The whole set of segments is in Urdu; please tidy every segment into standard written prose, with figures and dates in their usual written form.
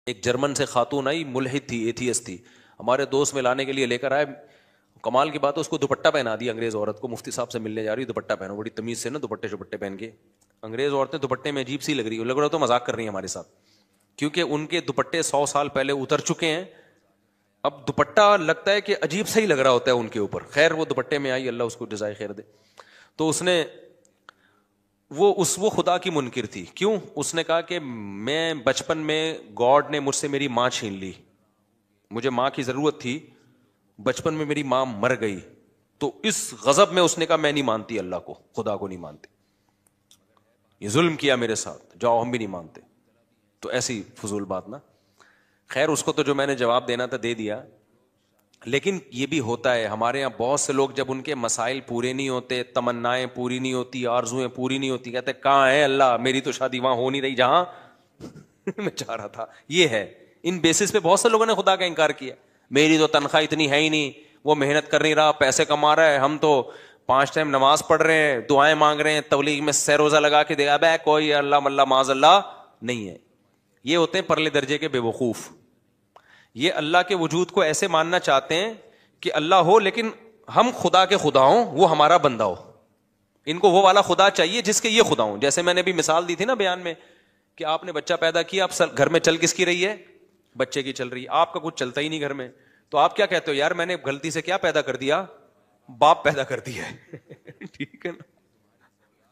ایک جرمن سے خاتون آئی, ملحد تھی, ایتھیسٹ تھی, ہمارے دوست میں لانے کے لیے لے کر آئے. کمال کی بات ہے, اس کو دوپٹہ پہنا دیا انگریز عورت کو. مفتی صاحب سے ملنے جا رہی, دوپٹہ پہنو, بڑی تمیز سے نا دوپٹے شپٹے پہن کے. انگریز عورتیں دوپٹے میں عجیب سی لگ رہی ہے, لگ رہا تو مذاق کر رہی ہیں ہمارے ساتھ, کیونکہ ان کے دوپٹے 100 سال پہلے اتر چکے ہیں. اب دوپٹہ لگتا ہے کہ عجیب سا ہی لگ رہا ہوتا ہے ان کے اوپر. خیر وہ دوپٹے میں آئی, اللہ اس کو جزائے خیر دے. تو اس نے وہ خدا کی منکر تھی. کیوں؟ اس نے کہا کہ میں بچپن میں گاڈ نے مجھ سے میری ماں چھین لی, مجھے ماں کی ضرورت تھی, بچپن میں میری ماں مر گئی, تو اس غضب میں اس نے کہا میں نہیں مانتی اللہ کو, خدا کو نہیں مانتی, یہ ظلم کیا میرے ساتھ, جاؤ ہم بھی نہیں مانتے. تو ایسی فضول بات نا. خیر اس کو تو جو میں نے جواب دینا تھا دے دیا. لیکن یہ بھی ہوتا ہے ہمارے یہاں, بہت سے لوگ جب ان کے مسائل پورے نہیں ہوتے, تمنائیں پوری نہیں ہوتی, آرزویں پوری نہیں ہوتی, کہتے کہاں ہے اللہ, میری تو شادی وہاں ہو نہیں رہی جہاں میں چاہ رہا تھا. یہ ہے, ان بیسس پہ بہت سے لوگوں نے خدا کا انکار کیا. میری تو تنخواہ اتنی ہے ہی نہیں, وہ محنت کر نہیں رہا, پیسے کما رہا ہے, ہم تو 5 ٹائم نماز پڑھ رہے ہیں, دعائیں مانگ رہے ہیں, تبلیغ میں سہ روزہ لگا کے دے, اب کوئی اللہ ملہ معاذ اللہ نہیں ہے. یہ ہوتے ہیں پرلے درجے کے بے وقوف. یہ اللہ کے وجود کو ایسے ماننا چاہتے ہیں کہ اللہ ہو لیکن ہم خدا کے خدا ہوں, وہ ہمارا بندہ ہو. ان کو وہ والا خدا چاہیے جس کے یہ خدا ہوں. جیسے میں نے بھی مثال دی تھی نا بیان میں, کہ آپ نے بچہ پیدا کیا, اب گھر میں چل کس کی رہی ہے, بچے کی چل رہی ہے, آپ کا کچھ چلتا ہی نہیں گھر میں. تو آپ کیا کہتے ہو, یار میں نے غلطی سے کیا پیدا کر دیا, باپ پیدا کر دیا ہے. ٹھیک ہے نا,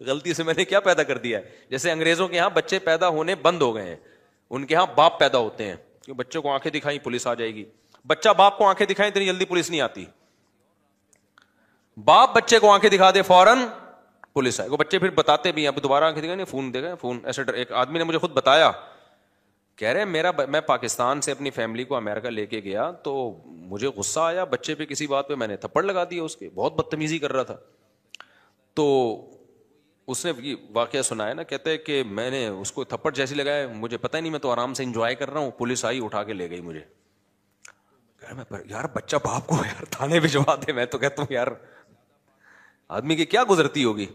غلطی سے میں نے کیا پیدا کر دیا ہے. جیسے انگریزوں کے یہاں بچے پیدا ہونے بند ہو گئے ہیں, ان کے ہاں باپ پیدا ہوتے ہیں, کہ بچوں کو آنکھیں دکھائیں پولیس آ جائے گی. بچہ باپ کو آنکھیں دکھائیں اتنی جلدی پولیس نہیں آتی, باپ بچے کو آنکھیں دکھا دے فوراً پولیس آئے. وہ بچے پھر بتاتے بھی ہیں, اب دوبارہ آنکھیں دکھائیں, فون دے گئے, فون ایسے. ایک آدمی نے مجھے خود بتایا, کہہ رہے میں پاکستان سے اپنی فیملی کو امریکہ لے کے گیا, تو مجھے غصہ آیا بچے پہ کسی بات پہ, میں نے تھپڑ لگا دیا اس کے, بہت بدتمیزی کر رہا تھا. تو اس نے یہ واقعہ سنایا نا, کہتے ہیں کہ میں نے اس کو تھپڑ جیسی لگایا, مجھے پتہ ہی نہیں, میں تو آرام سے انجوائے کر رہا ہوں, پولیس آئی اٹھا کے لے گئی مجھے. یار بچہ باپ کو یار تھانے بھجوا دے, میں تو کہتا ہوں یار آدمی کی کیا گزرتی ہوگی.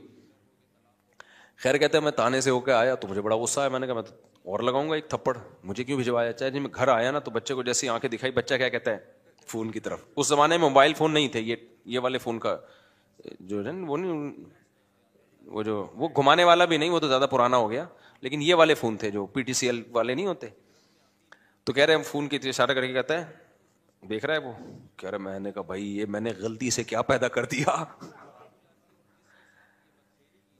خیر کہتے ہیں میں تھانے سے ہو کے آیا تو مجھے بڑا غصہ آیا, میں نے کہا میں تو اور لگاؤں گا ایک تھپڑ, مجھے کیوں بھجوایا. چاہے جب میں گھر آیا نا تو بچے کو جیسی آنکھیں دکھائی, بچہ کیا کہتا ہے فون کی طرف. اس زمانے میں موبائل فون نہیں تھے, یہ والے فون کا جو ہے وہ نہیں, وہ گھمانے والا بھی نہیں, وہ تو زیادہ پرانا ہو گیا, لیکن یہ والے فون تھے جو PTCL والے نہیں ہوتے. تو کہہ رہے ہیں فون کی اشارہ کر کے کہتا ہے, دیکھ رہا ہے وہ, کہہ رہے میں نے کہا بھائی یہ میں نے غلطی سے کیا پیدا کر دیا.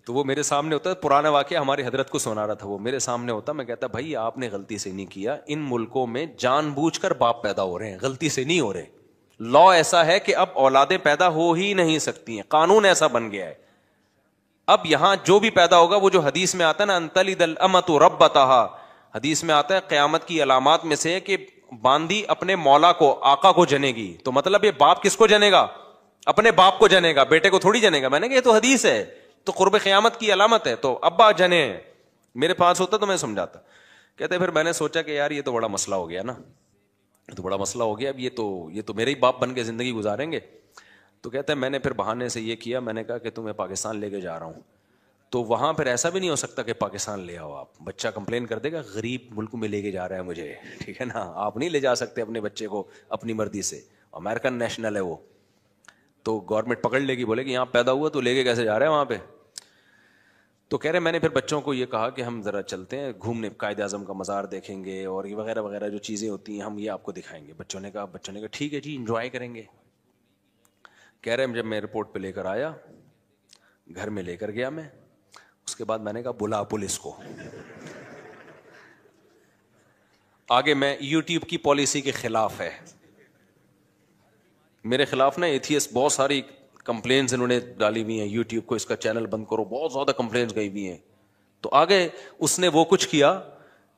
تو وہ میرے سامنے ہوتا ہے, پرانا واقعہ ہماری حضرت کو سنا رہا تھا, وہ میرے سامنے ہوتا, میں کہتا بھائی آپ نے غلطی سے نہیں کیا, ان ملکوں میں جان بوجھ کر باپ پیدا ہو رہے ہیں, غلطی سے نہیں ہو رہے. لا ایسا ہے کہ اب اولادیں پیدا ہو ہی نہیں سکتی ہیں, قانون ایسا بن گیا ہے. اب یہاں جو بھی پیدا ہوگا, وہ جو حدیث میں آتا ہے نا, انتلد الامۃ ربتہا, حدیث میں آتا ہے قیامت کی علامات میں سے کہ باندی اپنے مولا کو, آقا کو جنے گی. تو مطلب یہ باپ کس کو جنے گا, اپنے باپ کو جنے گا, بیٹے کو تھوڑی جنے گا. میں نے کہا یہ تو حدیث ہے, تو قرب قیامت کی علامت ہے, تو ابا جنے. میرے پاس ہوتا تو میں سمجھاتا. کہتے پھر میں نے سوچا کہ یار یہ تو بڑا مسئلہ ہو گیا نا, یہ تو بڑا مسئلہ ہو گیا, اب یہ تو میرے ہی باپ بن کے زندگی گزاریں گے. تو کہتے ہیں میں نے پھر بہانے سے یہ کیا, میں نے کہا کہ تمہیں پاکستان لے کے جا رہا ہوں, تو وہاں پھر ایسا بھی نہیں ہو سکتا کہ پاکستان لے آؤ آپ, بچہ کمپلین کر دے گا غریب ملک میں لے کے جا رہا ہے مجھے, ٹھیک ہے نا, آپ نہیں لے جا سکتے اپنے بچے کو اپنی مرضی سے, امریکن نیشنل ہے وہ, تو گورنمنٹ پکڑ لے گی, بولے کہ یہاں پیدا ہوا تو لے کے کیسے جا رہے ہیں وہاں پہ. تو کہہ رہے میں نے پھر بچوں کو یہ کہا کہ ہم ذرا چلتے ہیں گھومنے, قائد اعظم کا مزار دیکھیں گے اور یہ وغیرہ وغیرہ جو چیزیں ہوتی ہیں ہم یہ آپ کو دکھائیں گے. بچوں نے کہا ٹھیک ہے جی, انجوائے کریں گے. کہہ رہے جب میں ایئرپورٹ پہ لے کر آیا, گھر میں لے کر گیا میں, اس کے بعد میں نے کہا بلا پولیس کو. آگے میں یوٹیوب کی پالیسی کے خلاف ہے, میرے خلاف نا ایتھیسٹ بہت ساری کمپلینز انہوں نے ڈالی ہوئی ہیں یوٹیوب کو, اس کا چینل بند کرو, بہت زیادہ کمپلینز گئی ہوئی ہیں. تو آگے اس نے وہ کچھ کیا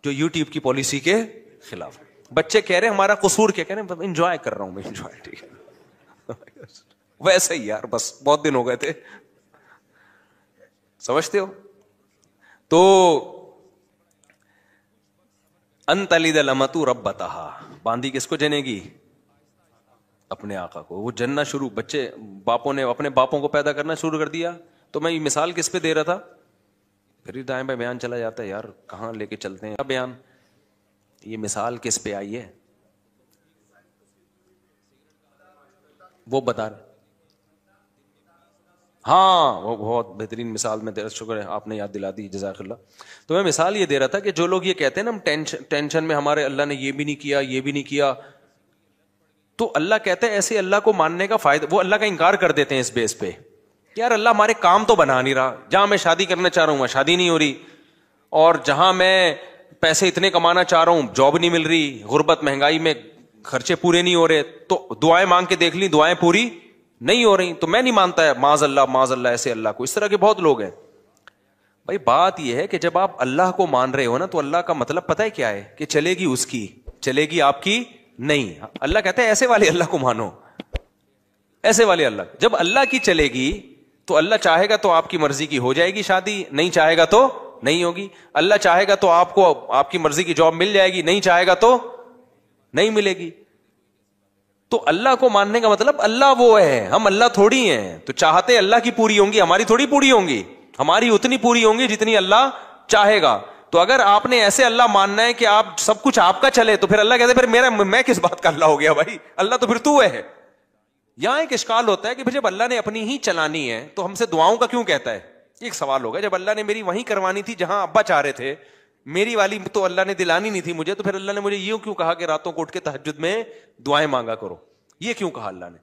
جو یوٹیوب کی پالیسی کے خلاف. بچے کہہ رہے ہمارا قصور کیا, کہہ رہے انجوائے کر رہا ہوں میں, انجوائے, ٹھیک ہے ویسے ہی یار, بس بہت دن ہو گئے تھے, سمجھتے ہو. تو انتلد الامۃ ربتہا, باندی کس کو جنے گی, اپنے آقا کو. وہ جننا شروع, بچے باپوں نے اپنے باپوں کو پیدا کرنا شروع کر دیا. تو میں یہ مثال کس پہ دے رہا تھا, پھر دائیں بائیں بیان چلا جاتا ہے یار, کہاں لے کے چلتے ہیں بیان. یہ مثال کس پہ آئی ہے؟ وہ بتا رہے. ہاں وہ بہت بہترین مثال میں دے رہا. شکر ہے آپ نے یاد دلا دی, جزاک اللہ. تو میں مثال یہ دے رہا تھا کہ جو لوگ یہ کہتے ہیں نا ہم ٹینشن میں ہمارے اللہ نے یہ بھی نہیں کیا یہ بھی نہیں کیا, تو اللہ کہتے ہیں ایسے اللہ کو ماننے کا فائدہ, وہ اللہ کا انکار کر دیتے ہیں اس بیس پہ کہ یار اللہ ہمارے کام تو بنا نہیں رہا, جہاں میں شادی کرنا چاہ رہا ہوں وہاں شادی نہیں ہو رہی, اور جہاں میں پیسے اتنے کمانا چاہ رہا ہوں جاب نہیں مل رہی, غربت مہنگائی میں خرچے پورے نہیں ہو رہے, تو دعائیں مانگ کے دیکھ لی دعائیں پوری نہیں ہو رہی, تو میں نہیں مانتا ہے معاذ اللہ ایسے اللہ کو. اس طرح کے بہت لوگ ہیں. بھائی بات یہ ہے کہ جب آپ اللہ کو مان رہے ہو نا تو اللہ کا مطلب پتہ ہے کیا ہے, کہ چلے گی اس کی, چلے گی آپ کی نہیں. اللہ کہتے ہیں ایسے والے اللہ کو مانو, ایسے والے اللہ. جب اللہ کی چلے گی تو اللہ چاہے گا تو آپ کی مرضی کی ہو جائے گی شادی, نہیں چاہے گا تو نہیں ہوگی. اللہ چاہے گا تو آپ کو آپ کی مرضی کی جاب مل جائے گی, نہیں چاہے گا تو نہیں ملے گی. تو اللہ کو ماننے کا مطلب اللہ وہ ہے, ہم اللہ تھوڑی ہیں. تو چاہتے اللہ کی پوری ہوں گی, ہماری تھوڑی پوری ہوں گی, ہماری اتنی پوری ہوں گی جتنی اللہ چاہے گا. تو اگر آپ نے ایسے اللہ ماننا ہے کہ آپ سب کچھ آپ کا چلے, تو پھر اللہ کہتے پھر میں کس بات کا اللہ ہو گیا بھائی, اللہ تو پھر تو ہے. یہاں ایک اشکال ہوتا ہے کہ جب اللہ نے اپنی ہی چلانی ہے تو ہم سے دعاؤں کا کیوں کہتا ہے. ایک سوال ہوگا, جب اللہ نے میری وہیں کروانی تھی جہاں ابا چاہ رہے تھے, میری والی تو اللہ نے دلانی نہیں تھی مجھے, تو پھر اللہ نے مجھے یہ کیوں کہا کہ راتوں کو اٹھ کے تہجد میں دعائیں مانگا کرو, یہ کیوں کہا اللہ نے؟